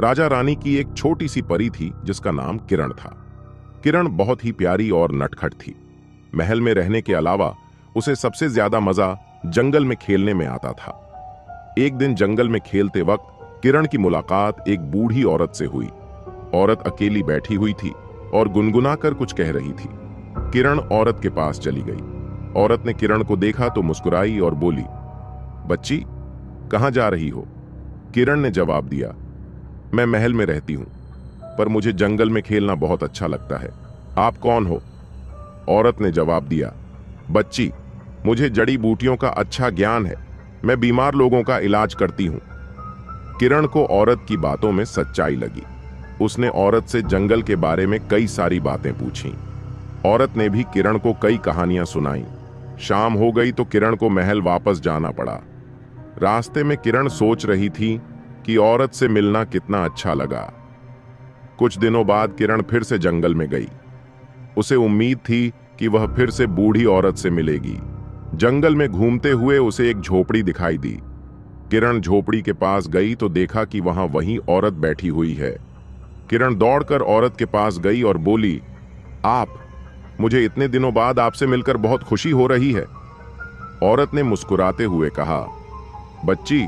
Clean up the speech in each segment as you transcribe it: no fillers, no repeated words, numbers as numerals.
राजा रानी की एक छोटी सी परी थी जिसका नाम किरण था। किरण बहुत ही प्यारी और नटखट थी। महल में रहने के अलावा उसे सबसे ज्यादा मजा जंगल में खेलने में आता था। एक दिन जंगल में खेलते वक्त किरण की मुलाकात एक बूढ़ी औरत से हुई। औरत अकेली बैठी हुई थी और गुनगुनाकर कुछ कह रही थी। किरण औरत के पास चली गई। औरत ने किरण को देखा तो मुस्कुराई और बोली, बच्ची, कहां जा रही हो? किरण ने जवाब दिया, मैं महल में रहती हूं, पर मुझे जंगल में खेलना बहुत अच्छा लगता है। आप कौन हो? औरत ने जवाब दिया, बच्ची, मुझे जड़ी बूटियों का अच्छा ज्ञान है। मैं बीमार लोगों का इलाज करती हूं। किरण को औरत की बातों में सच्चाई लगी। उसने औरत से जंगल के बारे में कई सारी बातें पूछीं। औरत ने भी किरण को कई कहानियां सुनाई। शाम हो गई तो किरण को महल वापस जाना पड़ा। रास्ते में किरण सोच रही थी कि औरत से मिलना कितना अच्छा लगा। कुछ दिनों बाद किरण फिर से जंगल में गई। उसे उम्मीद थी कि वह फिर से बूढ़ी औरत से मिलेगी। जंगल में घूमते हुए उसे एक झोपड़ी दिखाई दी। किरण झोपड़ी के पास गई तो देखा कि वहां वही औरत बैठी हुई है। किरण दौड़कर औरत के पास गई और बोली, आप, मुझे इतने दिनों बाद आपसे मिलकर बहुत खुशी हो रही है। औरत ने मुस्कुराते हुए कहा, बच्ची,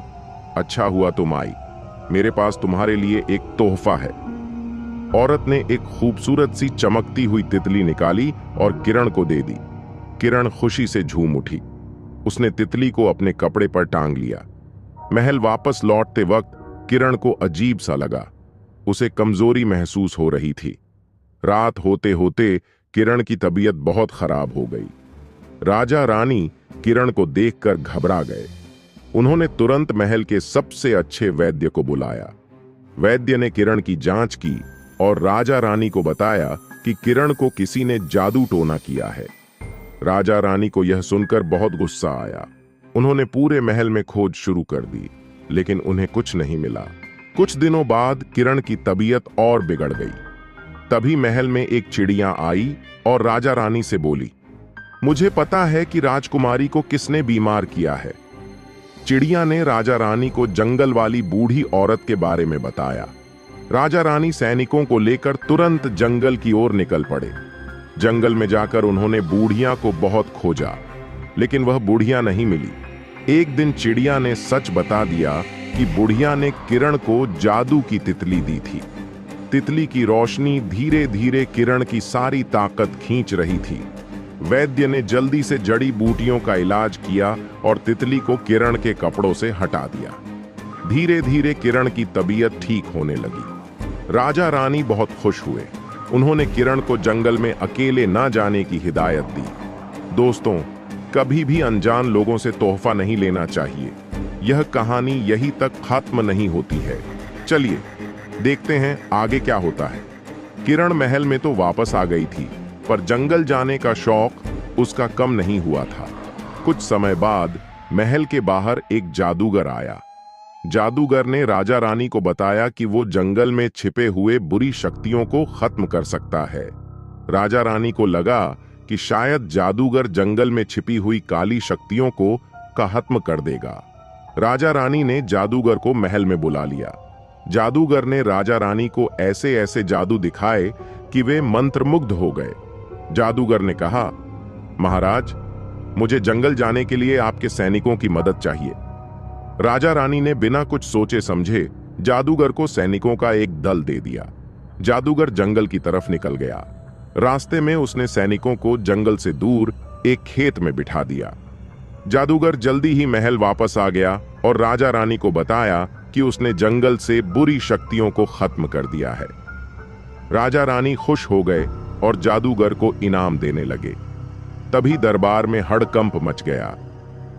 अच्छा हुआ तुम आई। मेरे पास तुम्हारे लिए एक तोहफा है। औरत ने एक खूबसूरत सी चमकती हुई तितली निकाली और किरण को दे दी। किरण खुशी से झूम उठी। उसने तितली को अपने कपड़े पर टांग लिया। महल वापस लौटते वक्त किरण को अजीब सा लगा। उसे कमजोरी महसूस हो रही थी। रात होते होते किरण की तबीयत बहुत खराब हो गई। राजा रानी किरण को देखकर घबरा गए। उन्होंने तुरंत महल के सबसे अच्छे वैद्य को बुलाया। वैद्य ने किरण की जांच की और राजा रानी को बताया कि किरण को किसी ने जादू टोना किया है। राजा रानी को यह सुनकर बहुत गुस्सा आया। उन्होंने पूरे महल में खोज शुरू कर दी, लेकिन उन्हें कुछ नहीं मिला। कुछ दिनों बाद किरण की तबीयत और बिगड़ गई। तभी महल में एक चिड़िया आई और राजा रानी से बोली, मुझे पता है कि राजकुमारी को किसने बीमार किया है। चिड़िया ने राजा रानी को जंगल वाली बूढ़ी औरत के बारे में बताया। राजा रानी सैनिकों को लेकर तुरंत जंगल की ओर निकल पड़े। जंगल में जाकर उन्होंने बूढ़िया को बहुत खोजा, लेकिन वह बूढ़िया नहीं मिली। एक दिन चिड़िया ने सच बता दिया कि बुढ़िया ने किरण को जादू की तितली दी थी। तितली की रोशनी धीरे धीरे किरण की सारी ताकत खींच रही थी। वैद्य ने जल्दी से जड़ी बूटियों का इलाज किया और तितली को किरण के कपड़ों से हटा दिया। धीरे धीरे किरण की तबीयत ठीक होने लगी। राजा रानी बहुत खुश हुए। उन्होंने किरण को जंगल में अकेले ना जाने की हिदायत दी। दोस्तों, कभी भी अनजान लोगों से तोहफा नहीं लेना चाहिए। यह कहानी यहीं तक खत्म नहीं होती है। चलिए देखते हैं आगे क्या होता है। किरण महल में तो वापस आ गई थी, पर जंगल जाने का शौक उसका कम नहीं हुआ था। कुछ समय बाद महल के बाहर एक जादूगर आया। जादूगर ने राजा रानी को बताया कि वो जंगल में छिपे हुए बुरी शक्तियों को खत्म कर सकता है। राजा रानी को लगा कि शायद जादूगर जंगल में छिपी हुई काली शक्तियों को खत्म कर देगा। राजा रानी ने जादूगर को महल में बुला लिया। जादूगर ने राजा रानी को ऐसे ऐसे जादू दिखाए कि वे मंत्रमुग्ध हो गए। जादूगर ने कहा, महाराज, मुझे जंगल जाने के लिए आपके सैनिकों की मदद चाहिए। राजा रानी ने बिना कुछ सोचे समझे जादूगर को सैनिकों का एक दल दे दिया। जादूगर जंगल की तरफ निकल गया। रास्ते में उसने सैनिकों को जंगल से दूर एक खेत में बिठा दिया। जादूगर जल्दी ही महल वापस आ गया और राजा रानी को बताया कि उसने जंगल से बुरी शक्तियों को खत्म कर दिया है। राजा रानी खुश हो गए और जादूगर को इनाम देने लगे। तभी दरबार में हड़कंप मच गया।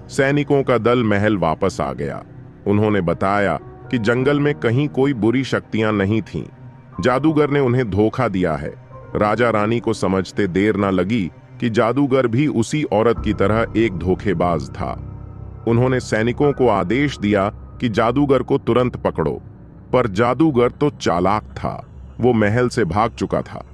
सैनिकों का दल महल वापस आ गया। उन्होंने बताया कि जंगल में कहीं कोई बुरी शक्तियां नहीं थीं। जादूगर ने उन्हें धोखा दिया है। राजा रानी को समझते देर न लगी कि जादूगर भी उसी औरत की तरह एक धोखेबाज था। उन्होंने सैनिकों को आदेश दिया कि जादूगर को तुरंत पकड़ो, पर जादूगर तो चालाक था। वो महल से भाग चुका था।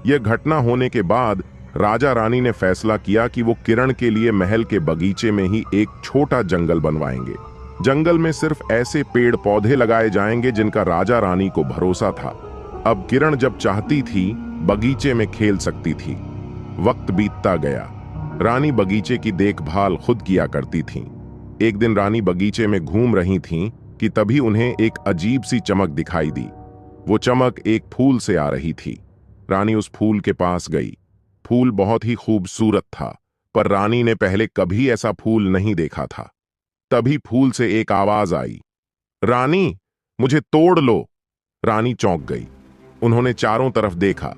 यह घटना होने के बाद राजा रानी ने फैसला किया कि वो किरण के लिए महल के बगीचे में ही एक छोटा जंगल बनवाएंगे। जंगल में सिर्फ ऐसे पेड़ पौधे लगाए जाएंगे जिनका राजा रानी को भरोसा था। अब किरण जब चाहती थी बगीचे में खेल सकती थी। वक्त बीतता गया। रानी बगीचे की देखभाल खुद किया करती थीं। एक दिन रानी बगीचे में घूम रही थीं कि तभी उन्हें एक अजीब सी चमक दिखाई दी। वो चमक एक फूल से आ रही थी। रानी उस फूल के पास गई। फूल बहुत ही खूबसूरत था, पर रानी ने पहले कभी ऐसा फूल नहीं देखा था। तभी फूल से एक आवाज आई, रानी, मुझे तोड़ लो। रानी चौंक गई। उन्होंने चारों तरफ देखा,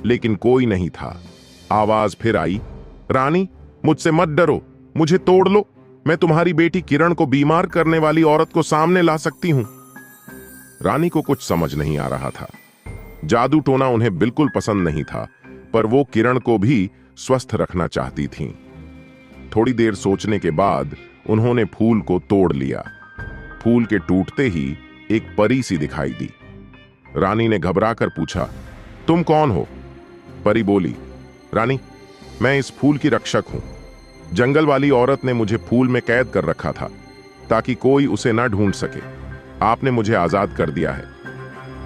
लेकिन कोई नहीं था। आवाज फिर आई, रानी, मुझसे मत डरो, मुझे तोड़ लो। मैं तुम्हारी बेटी किरण को बीमार करने वाली औरत को सामने ला सकती हूं। रानी को कुछ समझ नहीं आ रहा था। जादू टोना उन्हें बिल्कुल पसंद नहीं था, पर वो किरण को भी स्वस्थ रखना चाहती थीं। थोड़ी देर सोचने के बाद उन्होंने फूल को तोड़ लिया। फूल के टूटते ही एक परी सी दिखाई दी। रानी ने घबराकर पूछा, तुम कौन हो? परी बोली, रानी, मैं इस फूल की रक्षक हूं। जंगल वाली औरत ने मुझे फूल में कैद कर रखा था ताकि कोई उसे ना ढूंढ सके। आपने मुझे आजाद कर दिया है।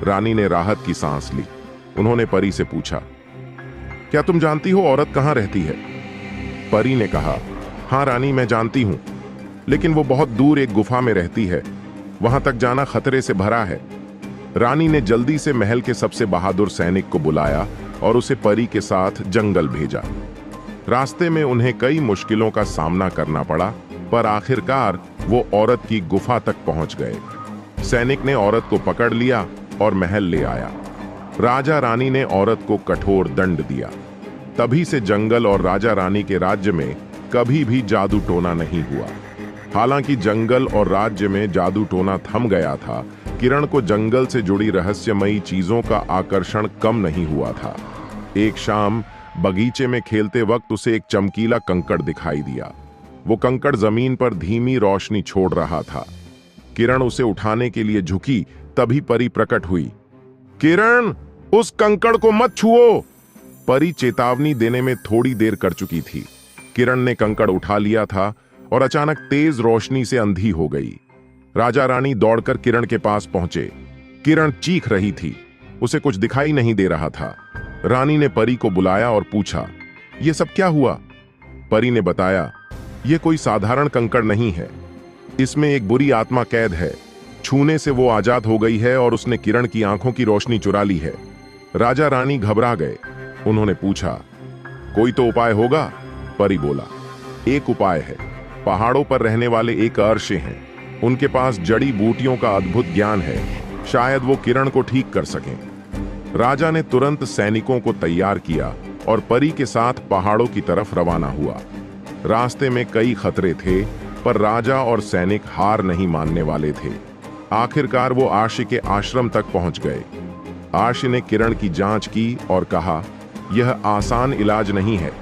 रानी ने राहत की सांस ली। उन्होंने परी से पूछा, क्या तुम जानती हो औरत कहां रहती है? परी ने कहा, हां रानी, मैं जानती हूं, लेकिन वो बहुत दूर एक गुफा में रहती है। वहां तक जाना खतरे से भरा है। रानी ने जल्दी से महल के सबसे बहादुर सैनिक को बुलाया और उसे परी के साथ जंगल भेजा। रास्ते में उन्हें कई मुश्किलों का सामना करना पड़ा, पर आखिरकार वो औरत की गुफा तक पहुंच गए। सैनिक ने औरत को पकड़ लिया और महल ले आया। राजा रानी ने औरत को कठोर दंड दिया। तभी से जंगल और राजा रानी के राज्य में कभी भी जादू टोना नहीं हुआ। हालांकि जंगल और राज्य में जादू टोना थम गया था, किरण को जंगल से जुड़ी रहस्यमयी चीजों का आकर्षण कम नहीं हुआ था। एक शाम बगीचे में खेलते वक्त उसे एक चमकीला कंकड़ दिखाई दिया। वो कंकड़ जमीन पर धीमी रोशनी छोड़ रहा था। किरण उसे उठाने के लिए झुकी, तभी परी प्रकट हुई। किरण, उस कंकड़ को मत छुओ। परी चेतावनी देने में थोड़ी देर कर चुकी थी। किरण ने कंकड़ उठा लिया था और अचानक तेज रोशनी से अंधी हो गई। राजा रानी दौड़कर किरण के पास पहुंचे। किरण चीख रही थी, उसे कुछ दिखाई नहीं दे रहा था। रानी ने परी को बुलाया और पूछा, यह सब क्या हुआ? परी ने बताया, यह कोई साधारण कंकड़ नहीं है। इसमें एक बुरी आत्मा कैद है। छूने से वो आजाद हो गई है और उसने किरण की आंखों की रोशनी चुरा ली है। राजा रानी घबरा गए। उन्होंने पूछा, कोई तो उपाय होगा? परी बोला, एक उपाय है। पहाड़ों पर रहने वाले एक अर्षे हैं। उनके पास जड़ी बूटियों का अद्भुत ज्ञान है। शायद वो किरण को ठीक कर सकें। राजा ने तुरंत सैनिकों को तैयार किया और परी के साथ पहाड़ों की तरफ रवाना हुआ। रास्ते में कई खतरे थे, पर राजा और सैनिक हार नहीं मानने वाले थे। आखिरकार वो आर्षि के आश्रम तक पहुंच गए। आर्षि ने किरण की जांच की और कहा, यह आसान इलाज नहीं है।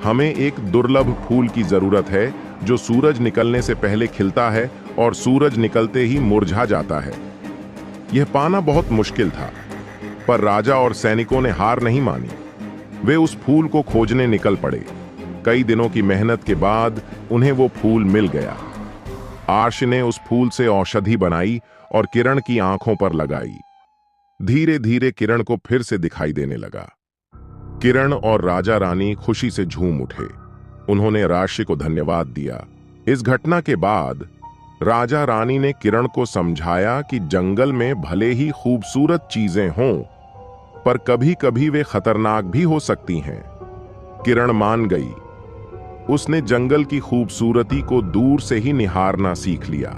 हमें एक दुर्लभ फूल की जरूरत है जो सूरज निकलने से पहले खिलता है और सूरज निकलते ही मुरझा जाता है। यह पाना बहुत मुश्किल था, पर राजा और सैनिकों ने हार नहीं मानी। वे उस फूल को खोजने निकल पड़े। कई दिनों की मेहनत के बाद उन्हें वो फूल मिल गया। आर्ष ने उस फूल से औषधि बनाई और किरण की आंखों पर लगाई। धीरे धीरे किरण को फिर से दिखाई देने लगा। किरण और राजा रानी खुशी से झूम उठे। उन्होंने राशि को धन्यवाद दिया। इस घटना के बाद राजा रानी ने किरण को समझाया कि जंगल में भले ही खूबसूरत चीजें हों, पर कभी कभी वे खतरनाक भी हो सकती हैं। किरण मान गई। उसने जंगल की खूबसूरती को दूर से ही निहारना सीख लिया।